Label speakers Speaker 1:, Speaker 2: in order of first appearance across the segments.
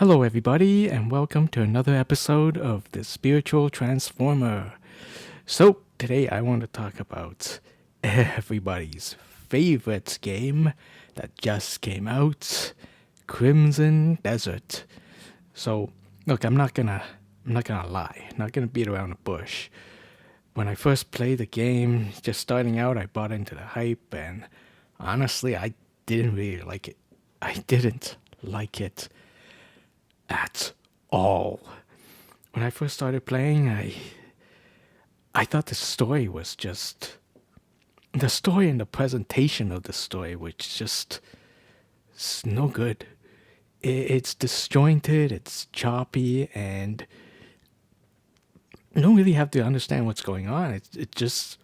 Speaker 1: Hello, everybody, and welcome to another episode of The Spiritual Transformer. So, today I want to talk about everybody's favorite game that just came out, Crimson Desert. So, look, I'm not gonna lie, not gonna beat around the bush. When I first played the game, just starting out, I bought into the hype, and honestly, I didn't really like it. I didn't like it at all. When I first started playing, I thought the story was just the story and the presentation of the story, which just it's no good. It's disjointed, it's choppy, and you don't really have to understand what's going on. It just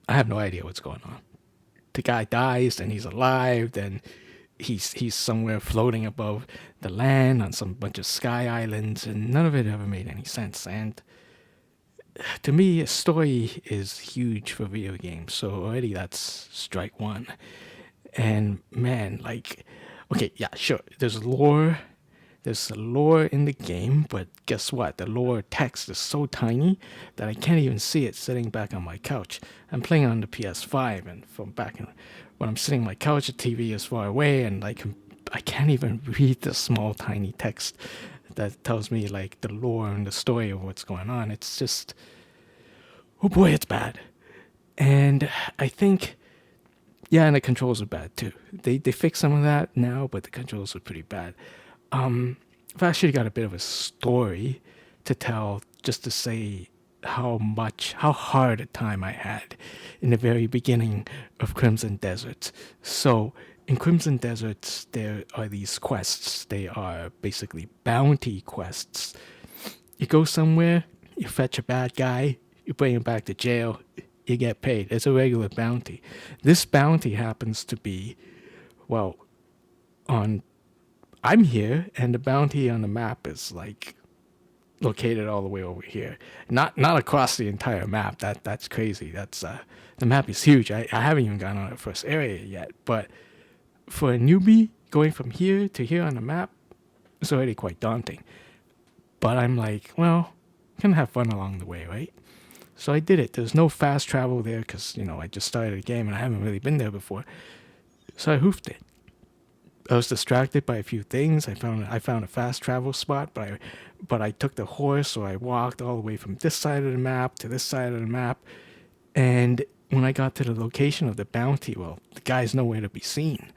Speaker 1: I have no idea what's going on. The guy dies, then he's alive, then he's somewhere floating above the land on some bunch of sky islands, and none of it ever made any sense. And to me, a story is huge for video games, so already that's strike one. And man, like, okay, yeah, sure, there's a lore in the game, but guess what? The lore text is so tiny that I can't even see it sitting back on my couch. I'm playing on the PS5, and from back in, when I'm sitting on my couch, the TV is far away, and I can't even read the small, tiny text that tells me like the lore and the story of what's going on. It's just, oh boy, it's bad. And I think, yeah, and the controls are bad too. They fix some of that now, but the controls are pretty bad. I've actually got a bit of a story to tell just to say how hard a time I had in the very beginning of Crimson Desert. So in Crimson Desert, there are these quests. They are basically bounty quests. You go somewhere, you fetch a bad guy, you bring him back to jail, you get paid. It's a regular bounty. This bounty happens to be, well, on I'm here, and the bounty on the map is like located all the way over here. Not across the entire map. That's crazy. That's the map is huge. I haven't even gotten on the first area yet. But for a newbie, going from here to here on the map is already quite daunting. But I'm like, well, gonna have fun along the way, right? So I did it. There's no fast travel there because I just started the game and I haven't really been there before. So I hoofed it. I was distracted by a few things. I found a fast travel spot, but I took the horse, so I walked all the way from this side of the map to this side of the map. And when I got to the location of the bounty, well, the guy's nowhere to be seen.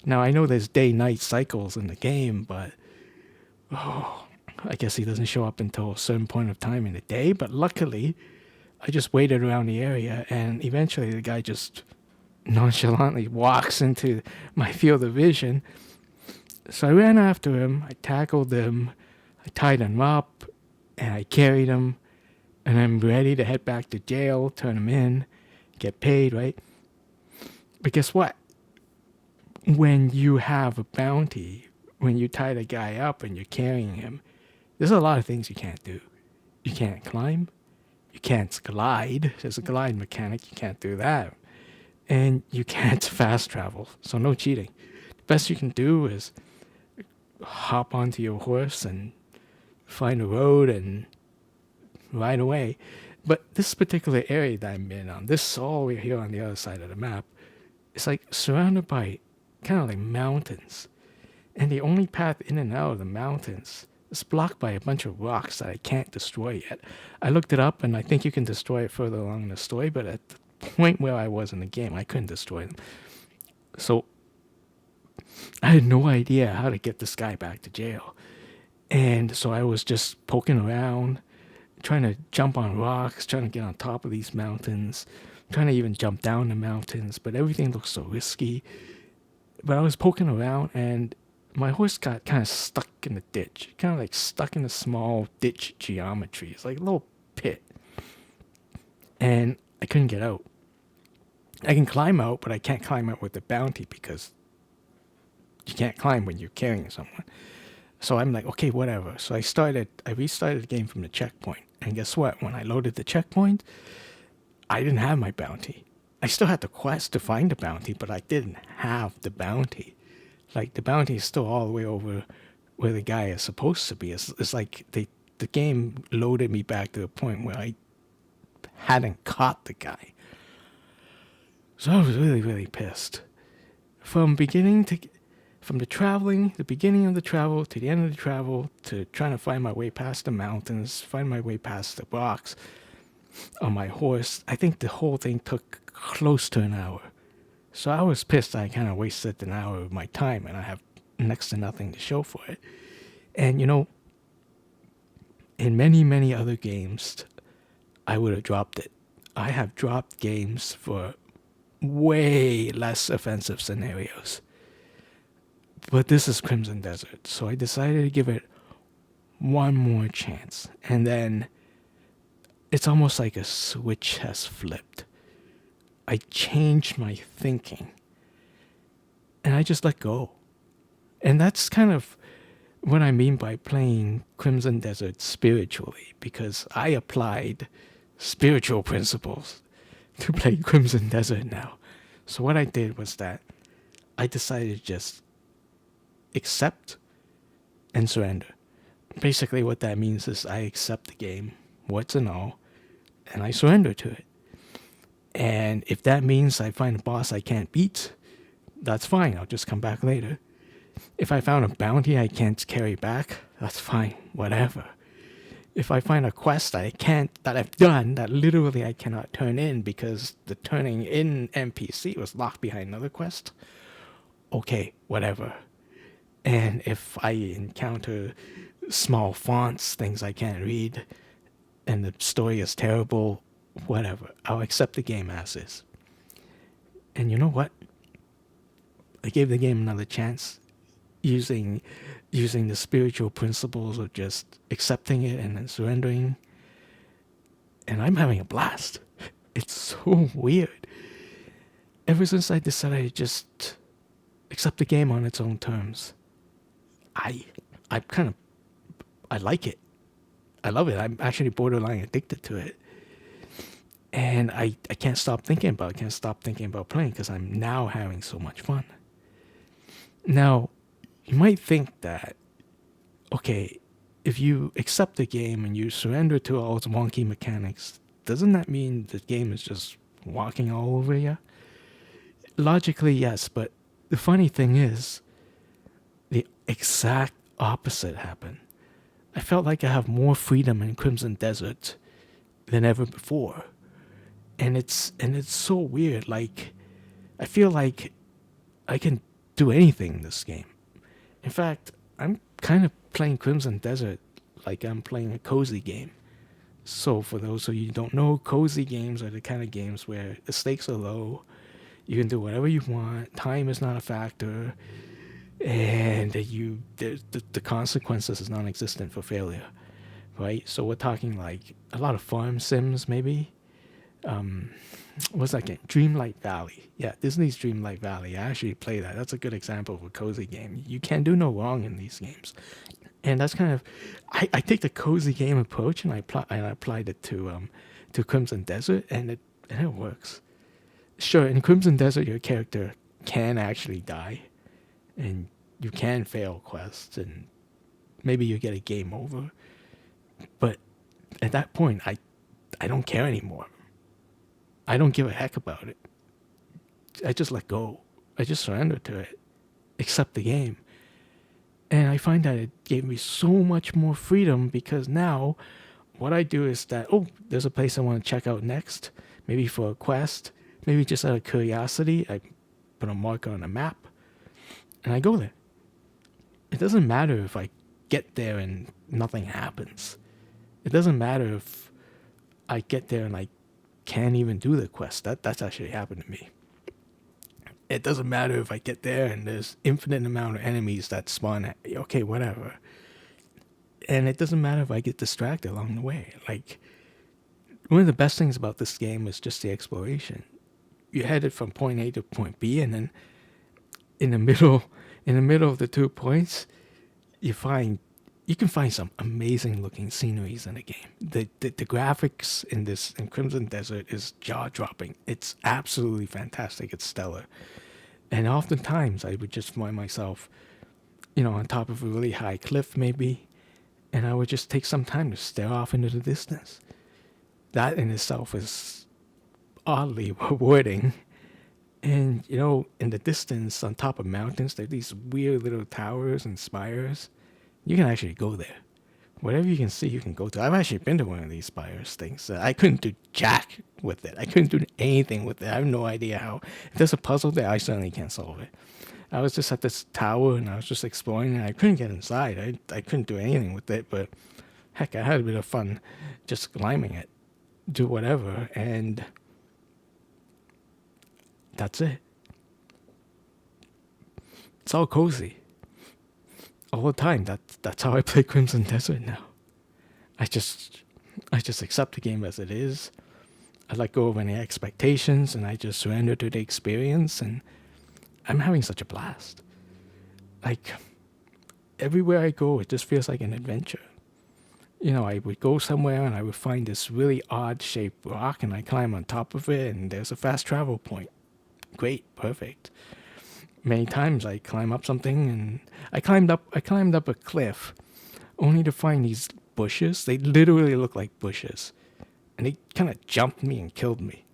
Speaker 1: Now I know there's day-night cycles in the game, but I guess he doesn't show up until a certain point of time in the day. But luckily, I just waited around the area, and eventually the guy just nonchalantly walks into my field of vision. So I ran after him, I tackled him, I tied him up, and I carried him, and I'm ready to head back to jail, turn him in, get paid, right? But guess what? When you have a bounty, when you tie the guy up and you're carrying him, there's a lot of things you can't do. You can't climb, you can't glide. There's a glide mechanic, you can't do that. And you can't fast travel, so no cheating. The best you can do is hop onto your horse and find a road and ride away. But this particular area that I'm in on, this all the way here on the other side of the map, it's like surrounded by kind of like mountains. And the only path in and out of the mountains is blocked by a bunch of rocks that I can't destroy yet. I looked it up and I think you can destroy it further along in the story, but at the point where I was in the game, I couldn't destroy them. So I had no idea how to get this guy back to jail. And so I was just poking around, trying to jump on rocks, trying to get on top of these mountains, trying to even jump down the mountains, but everything looked so risky. But I was poking around and my horse got kind of stuck in the ditch, kind of like stuck in a small ditch geometry. It's like a little pit. And I couldn't get out. I can climb out, but I can't climb out with the bounty because you can't climb when you're carrying someone. So I'm like, okay, whatever. So I restarted the game from the checkpoint. And guess what? When I loaded the checkpoint, I didn't have my bounty. I still had the quest to find the bounty, but I didn't have the bounty. Like, the bounty is still all the way over where the guy is supposed to be. It's like the game loaded me back to the point where I hadn't caught the guy. So I was really, really pissed. From the beginning of the travel to the end of the travel, to trying to find my way past the mountains, find my way past the rocks on my horse, I think the whole thing took close to an hour. So I was pissed I kind of wasted an hour of my time and I have next to nothing to show for it. And in many, many other games, I would have dropped it. I have dropped games for way less offensive scenarios. But this is Crimson Desert, so I decided to give it one more chance. And then it's almost like a switch has flipped. I changed my thinking. And I just let go. And that's kind of what I mean by playing Crimson Desert spiritually, because I applied spiritual principles to play Crimson Desert now. So what I did was that I decided to just accept and surrender. Basically what that means is I accept the game, what's and all, and I surrender to it. And if that means I find a boss I can't beat, that's fine, I'll just come back later. If I found a bounty I can't carry back, that's fine, whatever. If I find a quest that I've done, that literally I cannot turn in because the turning in NPC was locked behind another quest, okay, whatever. And if I encounter small fonts, things I can't read, and the story is terrible, whatever, I'll accept the game as is. And you know what? I gave the game another chance, using the spiritual principles of just accepting it and then surrendering. And I'm having a blast. It's so weird. Ever since I decided to just accept the game on its own terms, I like it. I love it. I'm actually borderline addicted to it. And I can't stop thinking about it. I can't stop thinking about playing because I'm now having so much fun. Now, you might think that, okay, if you accept the game and you surrender to all its wonky mechanics, doesn't that mean the game is just walking all over you? Logically, yes, but the funny thing is, the exact opposite happened. I felt like I have more freedom in Crimson Desert than ever before. And it's so weird. Like, I feel like I can do anything in this game. In fact, I'm kind of playing Crimson Desert like I'm playing a cozy game. So for those of you who don't know, cozy games are the kind of games where the stakes are low, you can do whatever you want, time is not a factor, and the consequences is non-existent for failure, right? So we're talking like a lot of farm sims maybe. What's that game? Dreamlight Valley. Yeah, Disney's Dreamlight Valley. I actually play that. That's a good example of a cozy game. You can do no wrong in these games. And that's kind of, I take the cozy game approach and I applied it to Crimson Desert, and it works. Sure, in Crimson Desert your character can actually die, and you can fail quests, and maybe you get a game over. But at that point, I don't care anymore. I don't give a heck about it. I just let go. I just surrender to it. Accept the game. And I find that it gave me so much more freedom, because now what I do is that, oh, there's a place I want to check out next, maybe for a quest, maybe just out of curiosity, I put a marker on a map, and I go there. It doesn't matter if I get there and nothing happens. It doesn't matter if I get there and I can't even do the quest. That's actually happened to me. It doesn't matter if I get there and there's infinite amount of enemies that spawn at me. Okay, whatever. And it doesn't matter if I get distracted along the way. Like, one of the best things about this game is just the exploration. You're headed from point A to point B, and then in the middle of the 2 points, you can find some amazing looking sceneries in the game. The graphics in Crimson Desert is jaw dropping. It's absolutely fantastic. It's stellar. And oftentimes I would just find myself on top of a really high cliff maybe, and I would just take some time to stare off into the distance. That in itself is oddly rewarding. And in the distance, on top of mountains, there are these weird little towers and spires. You can actually go there. Whatever you can see, you can go to. I've actually been to one of these spires things. I couldn't do jack with it. I couldn't do anything with it. I have no idea how. If there's a puzzle there, I certainly can't solve it. I was just at this tower and I was just exploring and I couldn't get inside. I couldn't do anything with it, but heck, I had a bit of fun just climbing it, do whatever, and that's it. It's all cozy. All the time. That's how I play Crimson Desert now. I just accept the game as it is. I let go of any expectations and I just surrender to the experience, and I'm having such a blast. Like, everywhere I go, it just feels like an adventure. I would go somewhere and I would find this really odd shaped rock and I climb on top of it and there's a fast travel point. Great, perfect. Many times I climb up something and I climbed up a cliff only to find these bushes. They literally look like bushes. And they kind of jumped me and killed me.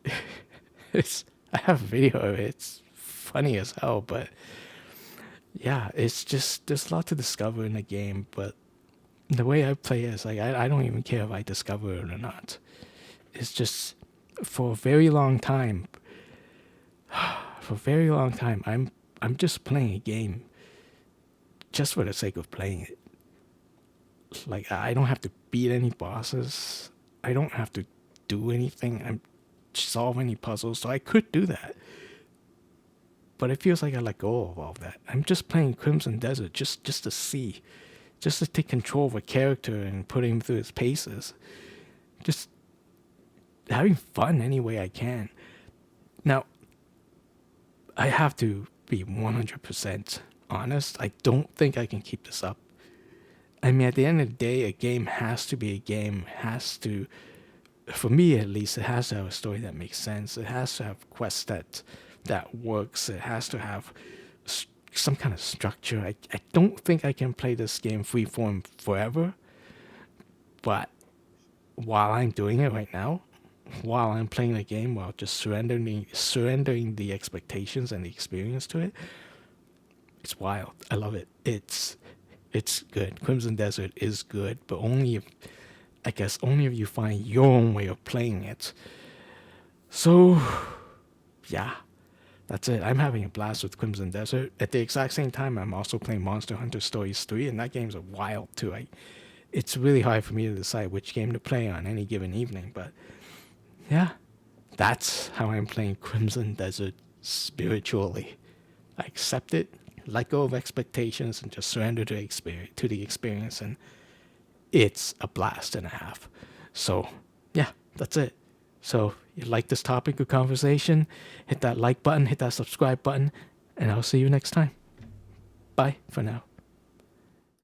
Speaker 1: I have a video of it. It's funny as hell, but yeah, it's just, there's a lot to discover in the game, but the way I play it is like, I don't even care if I discover it or not. It's just, for a very long time, I'm just playing a game just for the sake of playing it. Like, I don't have to beat any bosses. I don't have to do anything. I'm solve any puzzles, so I could do that. But it feels like I let go of all of that. I'm just playing Crimson Desert just to see. Just to take control of a character and put him through his paces. Just having fun any way I can. Now, I have to be 100% honest. I don't think I can keep this up. I mean, at the end of the day, a game has to be a game. For me at least, it has to have a story that makes sense. It has to have quests that works. It has to have some kind of structure. I don't think I can play this game freeform forever. But while I'm doing it right now, while I'm playing the game, while just surrendering the expectations and the experience to it, it's wild. I love it. It's good. Crimson Desert is good, but only if you find your own way of playing it. So, yeah, that's it. I'm having a blast with Crimson Desert. At the exact same time, I'm also playing Monster Hunter Stories 3, and that game's wild too. It's really hard for me to decide which game to play on any given evening, but yeah, that's how I'm playing Crimson Desert spiritually. I accept it, let go of expectations, and just surrender to the experience, and it's a blast and a half. So, yeah, that's it. So, if you like this topic of conversation, hit that like button, hit that subscribe button, and I'll see you next time. Bye for now.